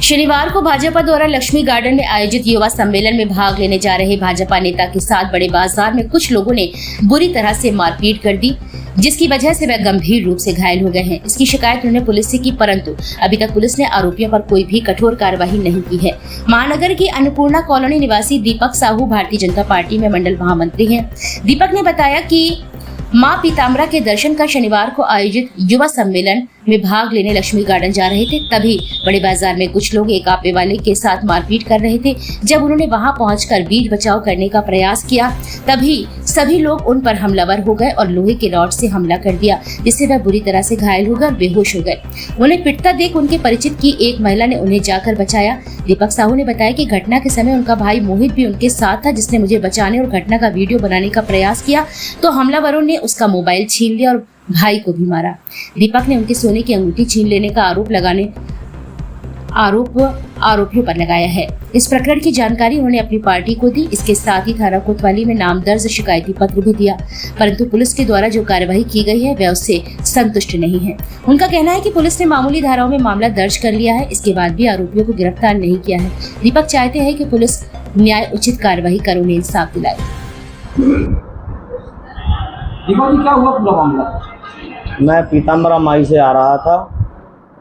शनिवार को भाजपा द्वारा लक्ष्मी गार्डन में आयोजित युवा सम्मेलन में भाग लेने जा रहे भाजपा नेता के साथ बड़े बाजार में कुछ लोगों ने बुरी तरह से मारपीट कर दी, जिसकी वजह से वह गंभीर रूप से घायल हो गए हैं। इसकी शिकायत उन्होंने पुलिस से की, परंतु अभी तक पुलिस ने आरोपियों पर कोई भी कठोर कार्रवाई नहीं की है। महानगर की अन्नपूर्णा कॉलोनी निवासी दीपक साहू भारतीय जनता पार्टी में मंडल महामंत्री हैं। दीपक ने बताया कि मां पीताम्बरा के दर्शन कर शनिवार को आयोजित युवा सम्मेलन में भाग लेने लक्ष्मी गार्डन जा रहे थे। तभी बड़े बाजार में कुछ लोग एक आपे वाले के साथ मारपीट कर रहे थे। जब उन्होंने वहां पहुंचकर बीच बचाव करने का प्रयास किया, तभी सभी लोग उन पर हमलावर हो गए और लोहे के रॉड से हमला कर दिया, जिससे वह बुरी तरह से घायल हो गए और बेहोश हो गए। उन्हें पिटता देख उनके परिचित की एक महिला ने उन्हें जाकर बचाया। दीपक साहू ने बताया कि घटना के समय उनका भाई मोहित भी उनके साथ था, जिसने मुझे बचाने और घटना का वीडियो बनाने का प्रयास किया तो हमलावरों ने उसका मोबाइल छीन लिया और भाई को भी मारा। दीपक ने उनके सोने की अंगूठी छीन लेने का आरोप आरोपियों पर लगाया है। इस प्रकरण की जानकारी उन्होंने अपनी पार्टी को दी। इसके साथ ही थाना कोतवाली में नाम दर्ज शिकायती पत्र भी दिया, परंतु पुलिस के द्वारा जो कार्यवाही की गई है वह उससे संतुष्ट नहीं है। उनका कहना है कि पुलिस ने मामूली धाराओं में मामला दर्ज कर लिया है, इसके बाद भी आरोपियों को गिरफ्तार नहीं किया है। दीपक चाहते हैं कि पुलिस न्याय उचित कार्यवाही कर उन्हें इंसाफ दिलाए। दीपक जी, क्या हुआ पूरा मामला? मैं पीताम्बरा माई से आ रहा था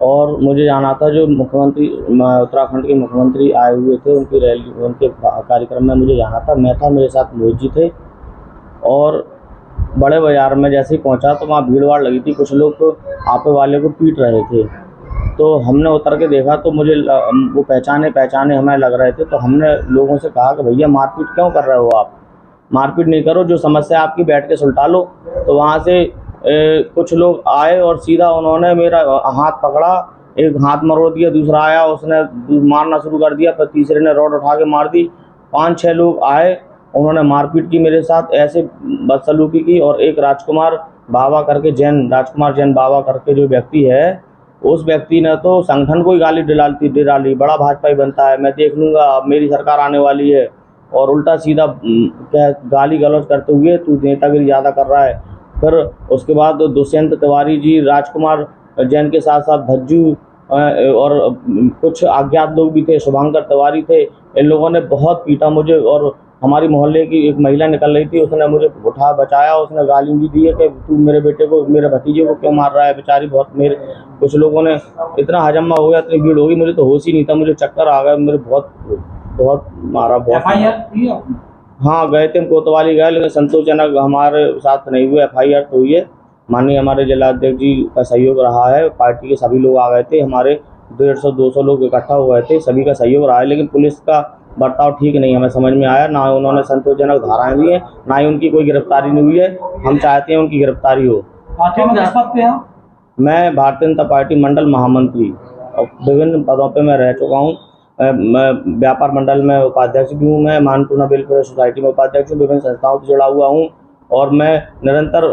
और मुझे जाना था, जो मुख्यमंत्री उत्तराखंड के मुख्यमंत्री आए हुए थे, उनकी रैली, उनके कार्यक्रम में मुझे जाना था। मैं था, मेरे साथ मोहित जी थे और बड़े बाजार में जैसे ही पहुंचा तो वहाँ भीड़ भाड़ लगी थी। कुछ लोग आपे वाले को पीट रहे थे, तो हमने उतर के देखा तो मुझे वो पहचाने हमें लग रहे थे। तो हमने लोगों से कहा कि भैया मारपीट क्यों कर रहे हो आप, मारपीट नहीं करो, जो समस्या आपकी बैठ के सुलझा लो। तो वहाँ से कुछ लोग आए और सीधा उन्होंने मेरा हाथ पकड़ा, एक हाथ मरोड़ दिया, दूसरा आया उसने मारना शुरू कर दिया, फिर तीसरे ने रॉड उठा के मार दी। 5-6 लोग आए, उन्होंने मारपीट की मेरे साथ, ऐसे बदसलूकी की। और एक राजकुमार बाबा करके राजकुमार जैन बाबा करके जो व्यक्ति है, उस व्यक्ति ने तो संगठन को ही गाली डाली, बड़ा भाजपाई बनता है, मैं देख लूँगा, मेरी सरकार आने वाली है। और उल्टा सीधा गाली गलौज करते हुए तू नेतागिरी ज़्यादा कर रहा है। फिर उसके बाद दुष्यंत तिवारी जी, राजकुमार जैन के साथ साथ भज्जू और कुछ अज्ञात लोग भी थे, शुभंकर तिवारी थे। इन लोगों ने बहुत पीटा मुझे। और हमारी मोहल्ले की एक महिला निकल रही थी, उसने मुझे उठा बचाया, उसने गाली भी दी है कि तू मेरे बेटे को, मेरे भतीजे को क्यों मार रहा है। बेचारी बहुत, मेरे कुछ लोगों ने इतना हजम्मा हो गया, इतनी भीड़ हो गई, मुझे तो होश ही नहीं था, मुझे चक्कर आ गया, मेरे बहुत मारा, बहुत। हाँ, गए थे, कोतवाली गए, लेकिन संतोषजनक हमारे साथ नहीं हुए। FIR तो हुई है, माननीय हमारे जिलाध्यक्ष जी का सहयोग रहा है, पार्टी के सभी लोग आ गए थे, हमारे 150-200 लोग इकट्ठा हो गए थे, सभी का सहयोग रहा है। लेकिन पुलिस का बर्ताव ठीक नहीं हमें समझ में आया, ना उन्होंने संतोषजनक धाराएं दी है, ना ही उनकी कोई गिरफ्तारी नहीं हुई है। हम चाहते हैं उनकी गिरफ्तारी हो। मैं भारतीय जनता पार्टी मंडल महामंत्री और विभिन्न पदों पर मैं रह चुका हूँ। मैं व्यापार मंडल में उपाध्यक्ष भी हूँ, मैं अन्नपूर्णा वेलफेयर सोसाइटी में उपाध्यक्ष हूँ, विभिन्न संस्थाओं से जुड़ा हुआ हूँ और मैं निरंतर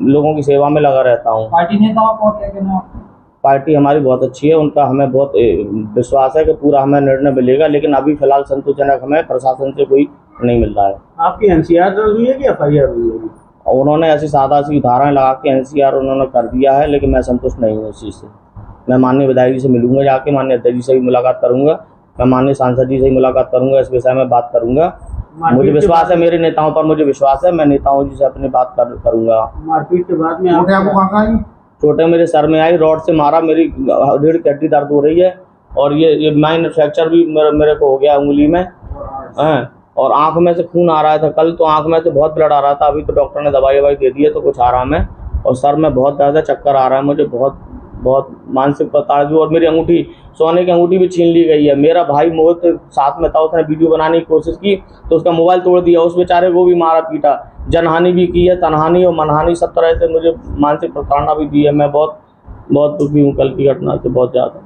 लोगों की सेवा में लगा रहता हूँ। पार्टी नेताओं को क्या कहना है? पार्टी हमारी बहुत अच्छी है, उनका हमें बहुत विश्वास है कि पूरा हमें निर्णय मिलेगा, लेकिन अभी फिलहाल संतोषजनक हमें प्रशासन से कोई नहीं मिल रहा है। आपकी NCR हुई है कि FIR हुई है? उन्होंने ऐसी सादा सी धाराएं लगा के NCR उन्होंने कर दिया है, लेकिन मैं संतुष्ट नहीं हूँ इस चीज़ से। मैं माननीय विधायक जी से मिलूंगा, जाके माननीय अध्यक्ष जी से भी मुलाकात करूंगा, मैं माननीय सांसद जी से मुलाकात करूंगा, इस विषय में बात करूंगा। मुझे विश्वास है, मेरे नेताओं पर मुझे विश्वास है, मैं नेताओं जी से अपनी बात करूंगा। मारपीट के बाद में आपको चोटें मेरे सर में आई, रॉड से मारा, मेरी रीढ़ की हड्डी दर्द हो रही है और ये माइनर फ्रैक्चर भी मेरे को हो गया उंगली में, और आंख में से खून आ रहा था। कल तो आंख में से बहुत ब्लड आ रहा था, अभी तो डॉक्टर ने दवाई दे दी है तो कुछ आराम है। और सर में बहुत दर्द है, चक्कर आ रहा है मुझे, बहुत मानसिक ताजु। और मेरी अंगूठी, सोने की अंगूठी भी छीन ली गई है। मेरा भाई मोहित साथ में था, उसने वीडियो बनाने की कोशिश की तो उसका मोबाइल तोड़ दिया, उस बेचारे को भी मारा पीटा, जनहानि भी की है, तनहानि और मनहानि, सब तरह से मुझे मानसिक प्रताड़ना भी दी है। मैं बहुत दुखी हूँ कल की घटना से, बहुत ज़्यादा।